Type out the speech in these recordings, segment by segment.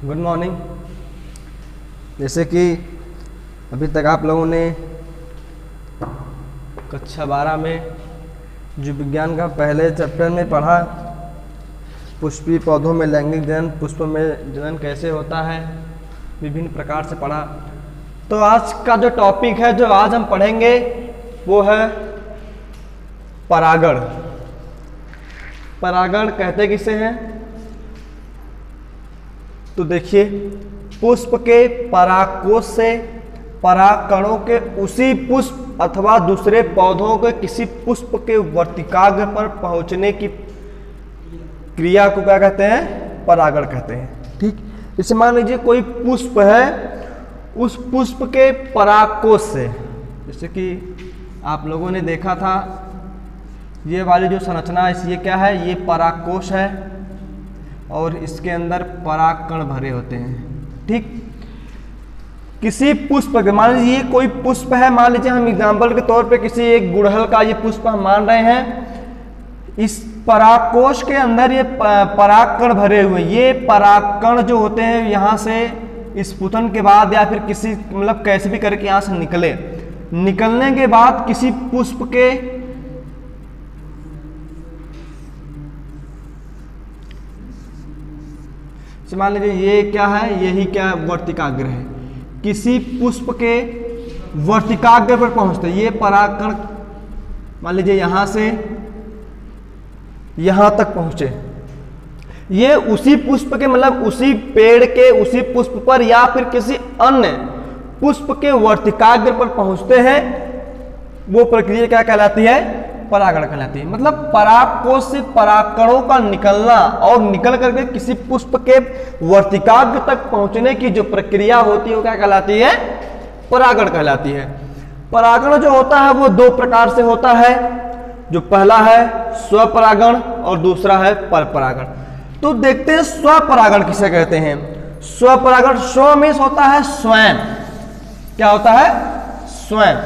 Good morning. जैसे कि अभी तक आप लोगों ने कक्षा 12 में जो विज्ञान का पहले चैप्टर में पढ़ा, पुष्पीय पौधों में लैंगिक जनन, पुष्प में जनन कैसे होता है, विभिन्न प्रकार से पढ़ा। तो आज का जो टॉपिक है, जो आज हम पढ़ेंगे, वो है परागण। परागण कहते किसे हैं? तो देखिए, पुष्प के परागकोश से परागकणों के उसी पुष्प अथवा दूसरे पौधों के किसी पुष्प के वर्तिकाग्र पर पहुंचने की क्रिया को क्या कहते हैं? परागण कहते हैं। ठीक, जैसे मान लीजिए कोई पुष्प है, उस पुष्प के परागकोश से, जैसे कि आप लोगों ने देखा था, ये वाली जो संरचना है, ये क्या है? ये परागकोश है और इसके अंदर परागकण भरे होते हैं। ठीक, किसी पुष्प, मान लीजिए कोई पुष्प है, मान लीजिए हम एग्जाम्पल के तौर पे किसी एक गुड़हल का ये पुष्प हम मान रहे हैं। इस परागकोश के अंदर ये परागकण भरे हुए, ये परागकण जो होते हैं यहाँ से स्फुटन के बाद या फिर किसी मतलब कैसे भी करके यहाँ से निकलने के बाद किसी पुष्प के मान लीजिए ये क्या है? यही क्या वर्तिकाग्र है। किसी पुष्प के वर्तिकाग्र पर पहुंचते ये परागकण, मान लीजिए यहां से यहां तक पहुंचे, ये उसी पुष्प के मतलब उसी पेड़ के उसी पुष्प पर या फिर किसी अन्य पुष्प के वर्तिकाग्र पर पहुंचते हैं, वो प्रक्रिया क्या कहलाती है? परागण कहलाती है। मतलब परागकोश से परागकणों का निकलना और निकल करके किसी पुष्प के वर्तिकाग्र तक पहुंचने की जो प्रक्रिया होती है, वो क्या कहलाती है? परागण कहलाती है। परागण जो होता है वो दो प्रकार से होता है। जो पहला है स्वपरागण और दूसरा है परपरागण। तो देखते हैं स्वपरागण किसे कहते हैं। स्वपरागण, स्व मीन्स होता है स्वयं। क्या होता है? स्वयं।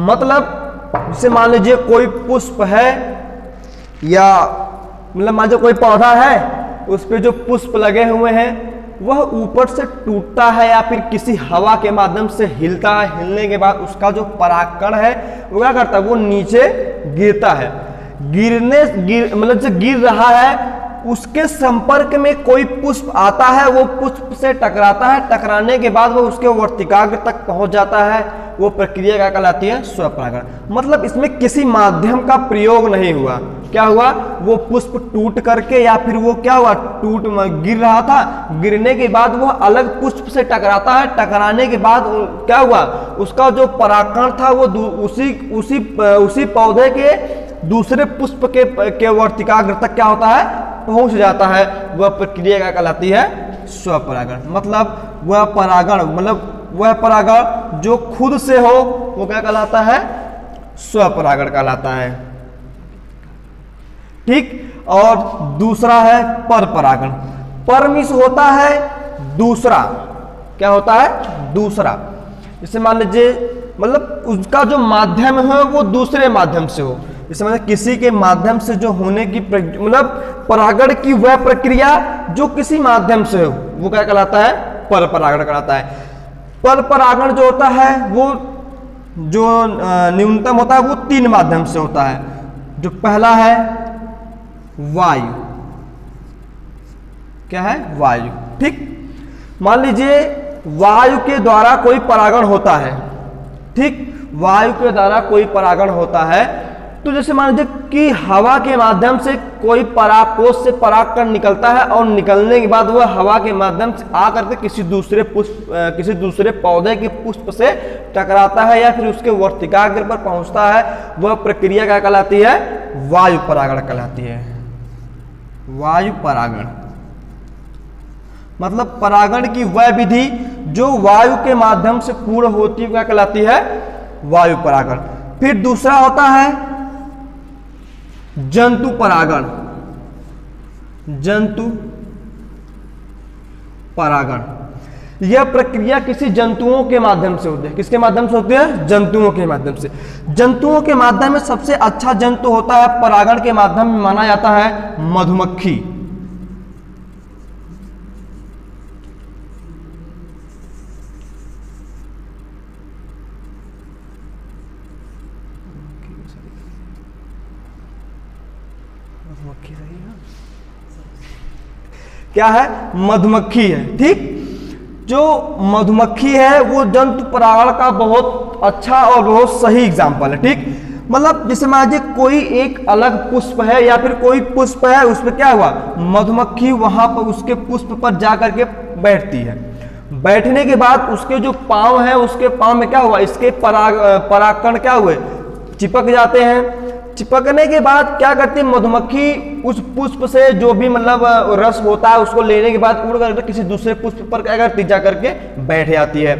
मतलब जैसे मान लीजिए कोई पुष्प है या मतलब मान लीजिए कोई पौधा है, उस पे जो पुष्प लगे हुए हैं वह ऊपर से टूटता है या फिर किसी हवा के माध्यम से हिलता है। हिलने के बाद उसका जो परागकण है वो क्या करता है? वो नीचे गिरता है। मतलब जो गिर रहा है उसके संपर्क में कोई पुष्प आता है, वो पुष्प से टकराता है, टकराने के बाद वो उसके वर्तिकाग्र तक पहुंच जाता है। वो प्रक्रिया क्या कहलाती है? स्वपरागण। मतलब इसमें किसी माध्यम का प्रयोग नहीं हुआ। क्या हुआ? वो पुष्प टूट करके या फिर वो क्या हुआ? गिर रहा था, गिरने के बाद वो अलग पुष्प से टकराता है, टकराने के बाद क्या हुआ? उसका जो परागकण था वो उसी पौधे के दूसरे पुष्प के वर्तिकाग्र तक क्या होता है? पहुंच जाता है। वह प्रक्रिया क्या कहलाती है? स्वपरागण। मतलब वह परागण, मतलब वह परागण जो खुद से हो वो क्या कहलाता है? स्वपरागण कहलाता है। ठीक, और दूसरा है परपरागण। पर मीन्स होता है दूसरा। क्या होता है? दूसरा। जैसे मान लीजिए मतलब उसका जो माध्यम है वो दूसरे माध्यम से हो। जैसे मतलब किसी के माध्यम से जो होने की मतलब परागण की वह प्रक्रिया जो किसी माध्यम से हो, वो क्या कहलाता है? परपरागण कहलाता है। परपरागण जो होता है वो जो न्यूनतम होता है वो 3 माध्यम से होता है। जो पहला है वायु। क्या है? वायु। ठीक, मान लीजिए वायु के द्वारा कोई परागण होता है। ठीक, वायु के द्वारा कोई परागण होता है। तो जैसे मान लीजिए कि हवा के माध्यम से कोई परागकोश से परागकण निकलता है और निकलने के बाद वह हवा के माध्यम से आकर के किसी दूसरे पौधे के पुष्प से टकराता है या फिर उसके वर्तिकाग्र पर पहुंचता है। वह प्रक्रिया क्या कहलाती है? वायु परागण कहलाती है। वायु परागण मतलब परागण की वह विधि जो वायु के माध्यम से पूर्ण होती है, क्या कहलाती है? वायु परागण। फिर दूसरा होता है जंतु परागण। जंतु परागण, यह प्रक्रिया किसी जंतुओं के माध्यम से होती है। किसके माध्यम से होती है? जंतुओं के माध्यम से। जंतुओं के माध्यम में सबसे अच्छा जंतु होता है परागण के माध्यम में माना जाता है मधुमक्खी। मधुमक्खी सही है, क्या है, मधुमक्खी है। ठीक, जो मधुमक्खी है वो जंतु परागण का बहुत अच्छा और बहुत सही एग्जाम्पल है। ठीक, मतलब जैसे मान लीजिए कोई एक अलग पुष्प है या फिर कोई पुष्प है, उसमें क्या हुआ, मधुमक्खी वहां पर उसके पुष्प पर जाकर के बैठती है। बैठने के बाद उसके जो पांव है, उसके पांव में क्या हुआ, इसके परागकण क्या हुए, चिपक जाते हैं। चिपकने के बाद क्या करती है मधुमक्खी, उस पुष्प से जो भी मतलब रस होता है उसको लेने के बाद उड़ करके किसी दूसरे पुष्प पर क्या करती, जा करके बैठ जाती है।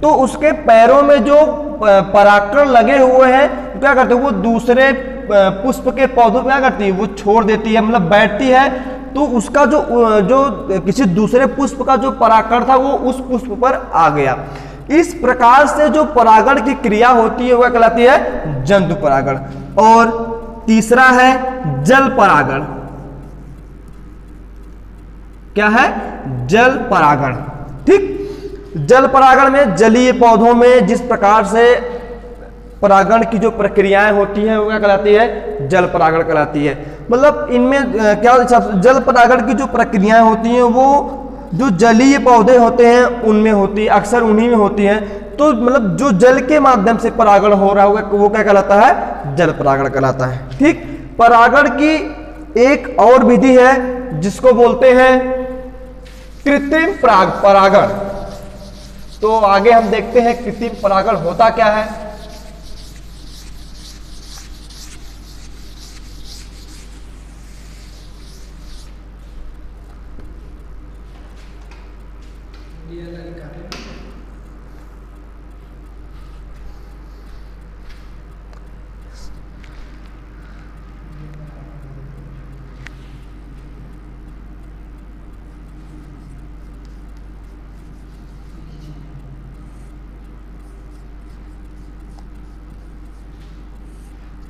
तो उसके पैरों में जो परागकण लगे हुए हैं क्या करते हैं, वो दूसरे पुष्प के पौधों क्या करती है, वो छोड़ देती है, मतलब बैठती है। तो उसका जो किसी दूसरे पुष्प का जो परागकण था वो उस पुष्प पर आ गया। इस प्रकार से जो परागण की क्रिया होती है वह कहलाती है जंतु परागण। और तीसरा है जल परागण। क्या है, जल परागण। ठीक, जल परागण में जलीय पौधों में जिस प्रकार से परागण की जो प्रक्रियाएं होती हैं वो क्या कहलाती है, जल परागण कहलाती है। मतलब इनमें क्या, जल परागण की जो प्रक्रियाएं होती हैं वो जो जलीय पौधे होते हैं उनमें होती है, अक्सर उन्हीं में होती हैं। तो मतलब जो जल के माध्यम से परागण हो रहा होगा वो क्या कहलाता है, जल परागण कहलाता है। ठीक, परागण की एक और विधि है जिसको बोलते हैं कृत्रिम परागण। तो आगे हम देखते हैं कृत्रिम परागण होता क्या है।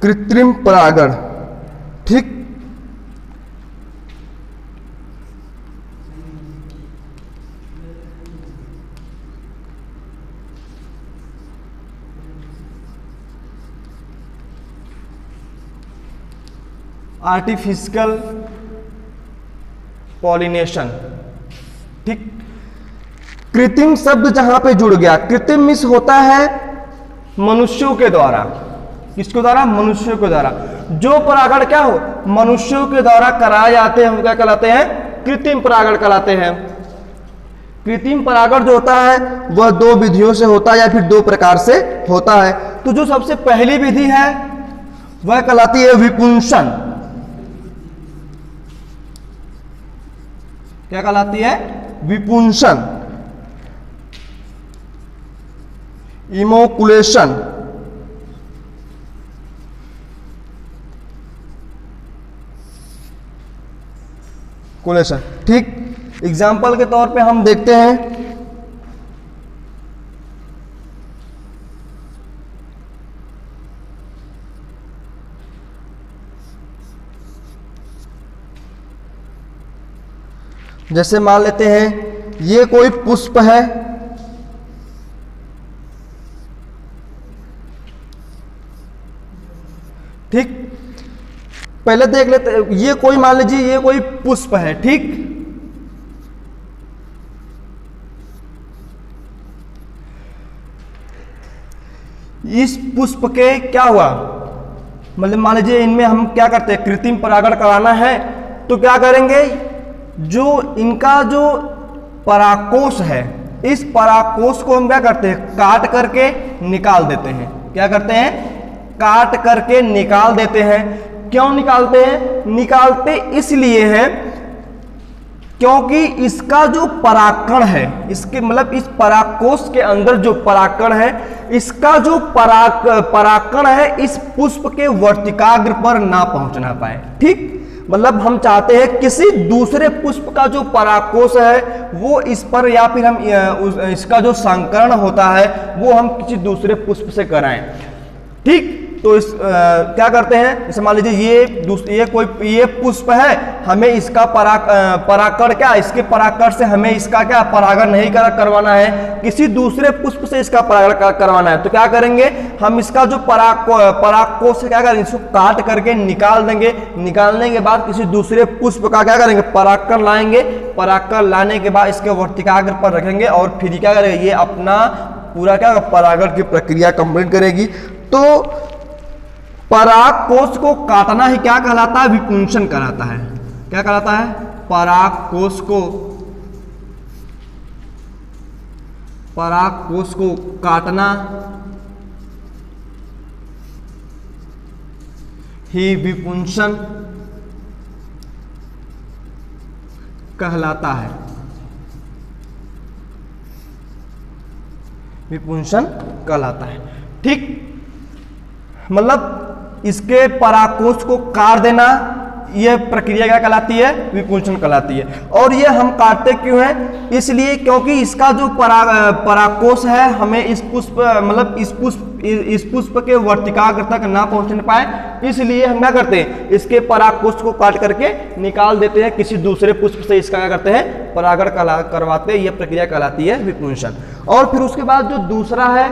कृत्रिम परागण। ठीक, आर्टिफिशियल पॉलिनेशन। ठीक, कृत्रिम शब्द जहां पे जुड़ गया, कृत्रिम मिस होता है मनुष्यों के द्वारा। किसके द्वारा, मनुष्यों के द्वारा। जो परागण क्या हो, मनुष्यों के द्वारा कराए जाते हैं वो क्या कहलाते हैं, कृत्रिम परागण कहलाते हैं। कृत्रिम परागण जो होता है वह दो विधियों से होता है या फिर दो प्रकार से होता है। तो जो सबसे पहली विधि है वह कहलाती है विपुंसन। क्या कहलाती है, विपुंसन। इमोकुलेशन। कुलेशन। ठीक, एग्जाम्पल के तौर पे हम देखते हैं जैसे मान लेते हैं ये कोई पुष्प है, ठीक, पहले देख लेते हैं ये कोई, मान लीजिए ये कोई पुष्प है। ठीक, इस पुष्प के क्या हुआ, मतलब मान लीजिए इनमें हम क्या करते हैं, कृत्रिम परागण कराना है तो क्या करेंगे, जो इनका जो परागकोश है इस परागकोश को हम क्या करते हैं, काट करके निकाल देते हैं। क्या करते हैं, काट करके निकाल देते हैं। क्यों निकालते हैं, निकालते इसलिए हैं क्योंकि इसका जो परागकण है, इसके मतलब इस परागकोश के अंदर जो परागकण है, इसका जो परागकण है इस पुष्प के वर्तिकाग्र पर ना पहुंचना पाए। ठीक, मतलब हम चाहते हैं किसी दूसरे पुष्प का जो परागकोश है वो इस पर, या फिर हम इसका जो संकरण होता है वो हम किसी दूसरे पुष्प से कराएं। ठीक, तो इस क्या करते हैं, जैसे मान लीजिए ये पुष्प है, हमें इसका परागण क्या, इसके परागण से हमें इसका क्या परागण नहीं करवाना है, किसी दूसरे पुष्प से इसका परागण करवाना है। तो क्या करेंगे, हम इसका जो परागकोश से क्या करेंगे, इसको काट करके निकाल देंगे। निकालने के बाद किसी दूसरे पुष्प का क्या करेंगे, परागकण लाएंगे। परागकण लाने के बाद इसके वर्तिकाग्र पर रखेंगे और फिर क्या करेंगे, ये अपना पूरा क्या परागण की प्रक्रिया कंप्लीट करेगी। तो परागकोश को काटना ही क्या कहलाता है, विपुंसन कहलाता है। क्या कहलाता है, परागकोश को काटना ही विपुंसन कहलाता है। विपुंसन कहलाता है। ठीक, मतलब इसके परागकोश को काट देना, यह प्रक्रिया क्या कहलाती है, विपुंसन कहलाती है। और ये हम काटते क्यों हैं, इसलिए क्योंकि इसका जो परागकोश है हमें इस पुष्प मतलब इस पुष्प के वर्तिकाग्र तक ना पहुंचने पाए, इसलिए हम क्या करते हैं, इसके परागकोश को काट करके निकाल देते हैं, किसी दूसरे पुष्प से इसका क्या करते हैं, परागण करवाते हैं। यह प्रक्रिया कहलाती है विपुंसन। और फिर उसके बाद जो दूसरा है,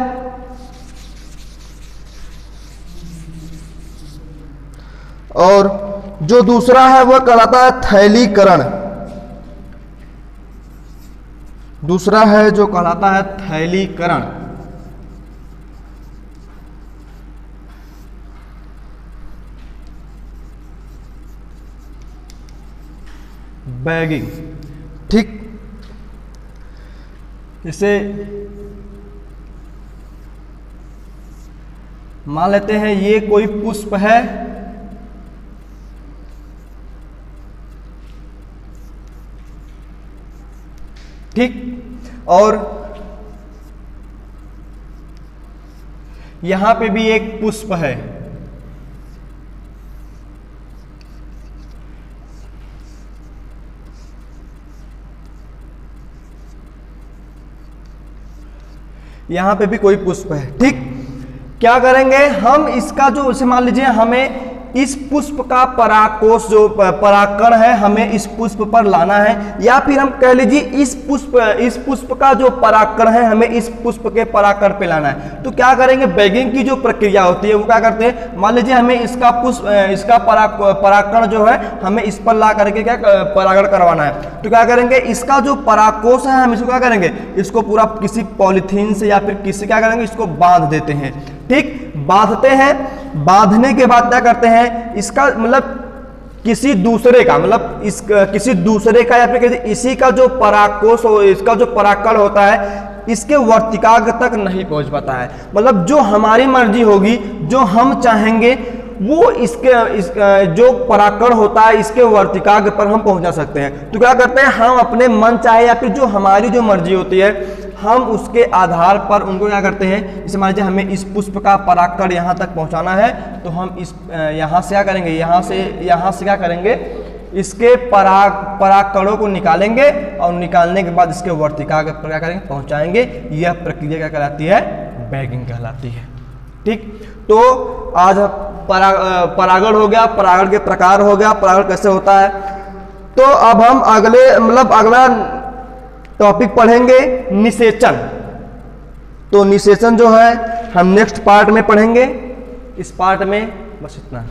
और जो दूसरा है वह कहलाता है थैलीकरण। दूसरा है जो कहलाता है थैलीकरण। बैगिंग। ठीक, इसे मान लेते हैं ये कोई पुष्प है, ठीक, और यहां पे भी एक पुष्प है। यहां पे भी कोई पुष्प है। ठीक, क्या करेंगे हम, इसका जो जैसे मान लीजिए हमें इस पुष्प का परागकोश जो परागकण है हमें इस पुष्प पर लाना है, या फिर हम कह लीजिए इस पुष्प का जो परागकण है हमें इस पुष्प के परागकण पे लाना है। तो क्या करेंगे, बैगिंग की जो प्रक्रिया होती है वो क्या करते हैं, मान लीजिए हमें इसका परागकण जो है हमें इस पर ला करके क्या परागण करवाना है। तो क्या करेंगे, इसका जो परागकोश है हम इसको क्या करेंगे, इसको पूरा किसी पॉलीथीन से या फिर किसी क्या करेंगे, इसको बांध देते हैं। ठीक, बांधते हैं, बांधने के बाद क्या करते हैं, इसका मतलब किसी दूसरे का मतलब किसी दूसरे का या फिर इसी का जो परागकोश हो, इसका जो परागकण होता है इसके वर्तिकाग्र तक नहीं पहुंच पाता है। मतलब जो हमारी मर्जी होगी, जो हम चाहेंगे वो इसके जो परागकण होता है इसके वर्तिकाग्र पर हम पहुंचा सकते हैं। तो क्या करते हैं, हम अपने मन चाहे या फिर जो हमारी जो मर्जी होती है हम उसके आधार पर उनको क्या करते हैं, जैसे मान लीजिए हमें इस पुष्प का परागकण यहाँ तक पहुँचाना है, तो हम इस यहाँ से क्या करेंगे, यहाँ से क्या करेंगे, इसके परागकणों को निकालेंगे और निकालने के बाद इसके वर्तिकाग्र पर क्या करेंगे, पहुँचाएंगे। यह प्रक्रिया क्या कहलाती है, बैगिंग कहलाती है। ठीक, तो आज परागण हो गया, परागण के प्रकार हो गया, परागण कैसे होता है। तो अब हम अगला टॉपिक पढ़ेंगे निषेचन। तो निषेचन जो है हम नेक्स्ट पार्ट में पढ़ेंगे। इस पार्ट में बस इतना।